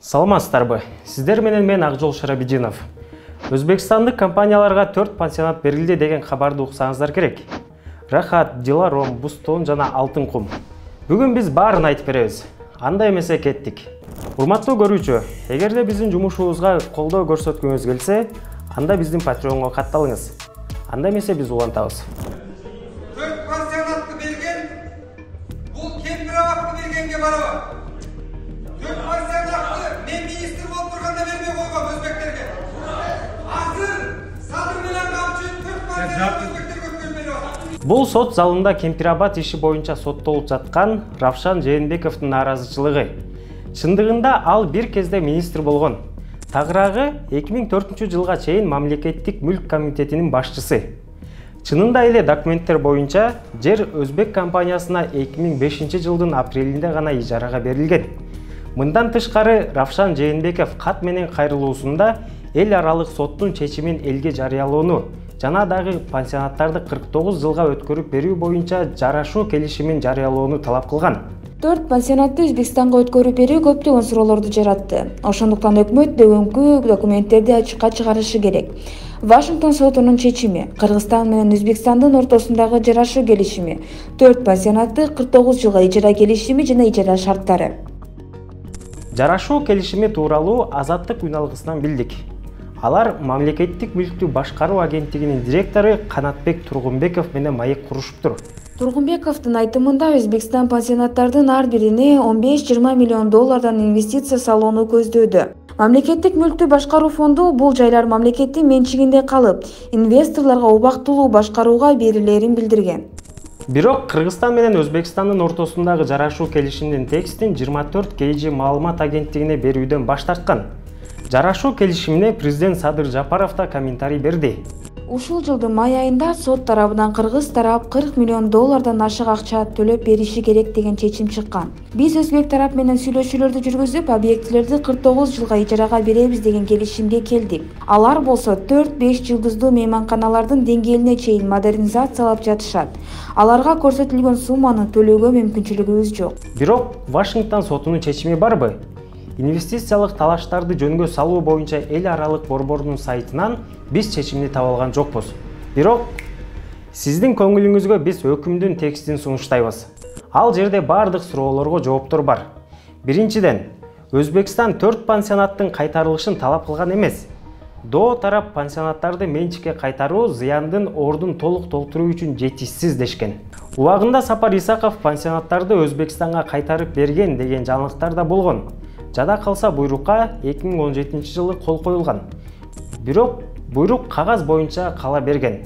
Саламатсыздарбы? Сиздер менен мен Акжол Шарабидинов. Өзбекстандык компанияларга 4 пансионат берилди деген кабарды уксаңыздар керек. Рахат, Диларом, Бустон жана Алтын кум. Бүгүн биз баарын айтып беребиз. Анда эмесе кеттик. Урматтуу көрүүчү, эгерде биздин жумушубузга колдоо көрсөткүңүз келсе, анда биздин Patreonго катталыңыз. Анда эмесе биз улантабыз. 4 пансионатты берген, бул Кемпирабадты бергенге барабар. 4 пансионатты мен министр болуп турганда бербей койгон өзбектерге. Азыр Садыр менен Камчы 4 пансионатты өзбектерге өткөрмөй атат. Бул сот залында Кемпирабад иши боюнча соттолуп жаткан Равшан Жээнбековдун нааразычылыгы. Чындыгында ал бир кезде министр болгон. Тагыраагы 2004 жылга чейин мамлекеттик мүлк комитетинин башчысы. Чынында эле документтер боюнча жер Өзбек компаниясына 2005 жылдын апрелинде гана ижарага берилген. Мындан тышкары Равшан Жээнбеков кат менен кайрылуусунда эл аралык соттун чечимин элге жарыялоону жана дагы пансионаттарды 49 жылга өткөрүп берүү боюнча жарашуу келишимин жарыялоону талап кылган. 4 пансионатты Өзбекстанга өткөрүп берүү көптөгөн суроолорду жаратты. Ошондуктан өкмөт бүгүнкү документтерди ачыкка чыгарышы керек. Вашингтон сотунун чечими, Кыргызстан менен Өзбекстандын ортосундагы жарашуу келишими, 4 пансионатты 49 жылга ижара келишими жана ижара шарттары. Жарашуу келишими тууралуу Азаттык үн алгысынан билдик. Алар мамлекеттик мүлктү башкаруу агенттигинин директору Канатбек Тургунбеков менен маек курушуптур. Тургунбековдун айтымында Өзбекстан пансионаттардын ар бирине 15-20 миллион доллардан инвестиция салууну көздөөдү. Мамлекеттик мүлктү башкаруу фонду бул жайлар мамлекеттин менчигинде калып, инвесторлорго убактылуу башкарууга берилерин билдирген. Бирок Кыргызстан менен Өзбекстандын ортосундагы жарашуу келишимдин текстин 24 KG маалымат агенттигине берүүдөн баш тарткан. Жарашуу келишимине президент Садыр Жапаров да комментарий берди. Ушул жылдын май айында сот тарабынан кыргыз тарап 40 миллион доллардан ашык акча төлөп бериши керек деген чечим чыккан. Биз өзбек тарап менен сүйлөшүүлөрдү жүргүзүп, объектилерди 49 жылга ижарага беребиз деген келишимге келдик. Алар болсо 4-5 жылдыздуу мейманканалардын деңгээлине чейин модернизациялап жатышат. Аларга көрсөтүлгөн сумманы төлөөгө мүмкүнчүлүгүбүз жок. Бирок Вашингтон сотунун чечими барбы? Инвестициялык талаштарды жөнгө салуу боюнча эл аралык борбордун сайтынан биз чечимди таба алган жокпуз. Бирок сиздин көңүлүңүзгө биз өкүмдүн текстин сунуштайбыз. Ал жерде бардык суроолорго жооптор бар. Биринчиден, Өзбекстан 4 пансионаттын кайтарылышын талап кылган эмес. Доо тарап пансионаттарды менчикке кайтаруу зыяндын ордун толук толтуруу үчүн жетишсиз дешкен. Убагында Сапар Исаков пансионаттарды Өзбекстанга кайтарып берген деген жаңылыктар да болгон. Жада калса буйрукка 2017 жылы кол коюлган. Бирок буйрук кагаз боюнча кала берген.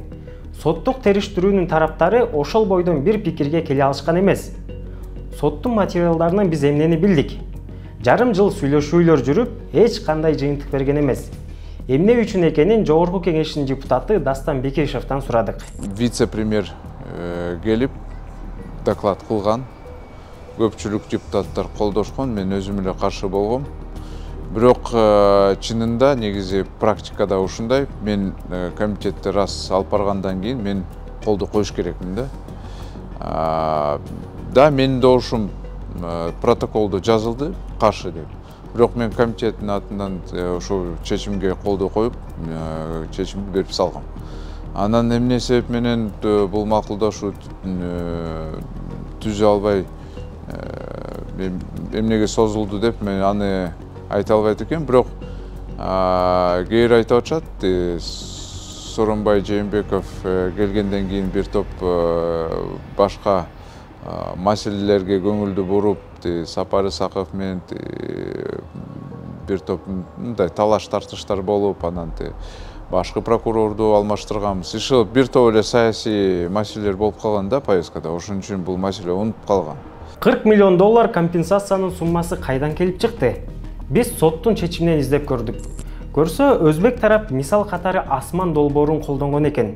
Соттук териштирүүнүн тараптары ошол бойдон бир пикирге келе алышкан эмес. Соттун материалдарынан биз эмнени билдик? Жарым жыл сүйлөшүүлөр жүрүп, эч кандай жыйынтык берген эмес. Эмне үчүн экенин Жогорку кеңештин депутаты Дастан Бекешевден сурадык. Вице-премьер келип доклад кылган. Көпчүлүк депутаттар колдошкон, мен өзүм эле каршы болгом. Бирок чынында негизи практикада ушундай, мен комитетте раз алып баргандан кийин мен колду коюш керекмин да. Да, менин добушум протоколдо жазылды, каршы деп. Бирок мен комитеттин атынан ошол чечимге колду коюп, чечимди берип салгам. Анан эмне себеп менен бул макулдашуу түзө албай эмнеге созулду деп мен аны айта албайт экен. Бирок кээ бир айтып атышат, Сооронбай Жээнбеков келгенден кийин бир топ башка маселелерге көңүлдү буруп, Сапар Исаков менен бир топ мындай талаш тартыштар болуп, анан башкы прокурорду алмаштырганбыз. Иши бир топ эле саясий маселелер болуп калган да повесткада. Ошон үчүн бул маселе унутуп калган. 40 миллион доллар компенсациянын суммасы кайдан келип чыкты? Биз соттун чечиминен издеп көрдүк. Көрсө, өзбек тарап мисал катары асман долбоорун колдонгон экен.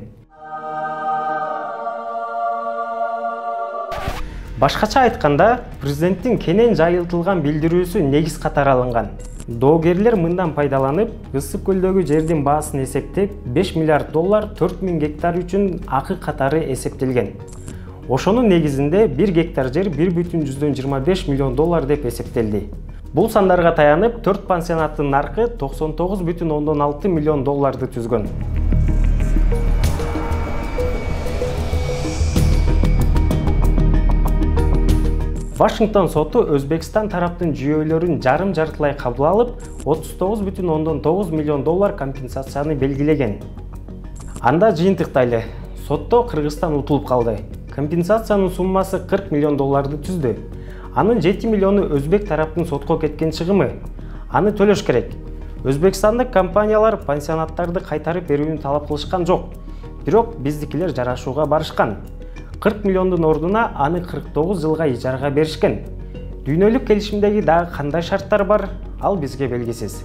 Башкача айтканда, президенттин кенен жайылтылган билдирүүсү негиз катары алынган. Доогерлер мындан пайдаланып, Ысык көлдөгү жердин баасын эсептеп, 5 миллиард доллар 4000 гектар үчүн акы катары эсептелген. Ошонун негизинде 1 гектар жер 1,25 миллион доллар деп эсептелди. Бул сандарга таянып, 4 пансионаттын наркы 99,6 миллион долларды түзгөн. Вашингтон соту Өзбекстан тараптын жүйөлөрүн жарым-жартылай кабыл алып, 39,9 миллион доллар компенсацияны белгилеген. Анда жыйынтыктайлы. Сотто Кыргызстан утулуп калды. Компенсациянын суммасы 40 миллион долларды түздү. Анын 7 миллиону өзбек тараптын сотко кеткен чыгымы. Аны төлөш керек. Өзбекстандык компаниялар пансионаттарды кайтарып берүүнү талап кылышкан жок. Бирок биздикилер жарашууга барышкан. 40 миллиондун ордуна аны 49 жылга ижарага беришкен. Дүйнөлүк келишимдеги дагы кандай шарттар бар, ал бизге белгисиз.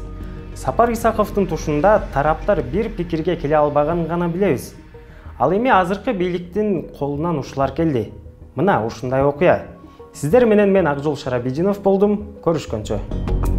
Сапар Исаковдун тушунда тараптар бир пикирге келе албаганын гана билебиз. Ал эми азыркы бийликтин колунан ушулар келди. Мына ушундай окуя. Сиздер менен мен Акжол Шарабидинов болдум. Көрүшкөнчө.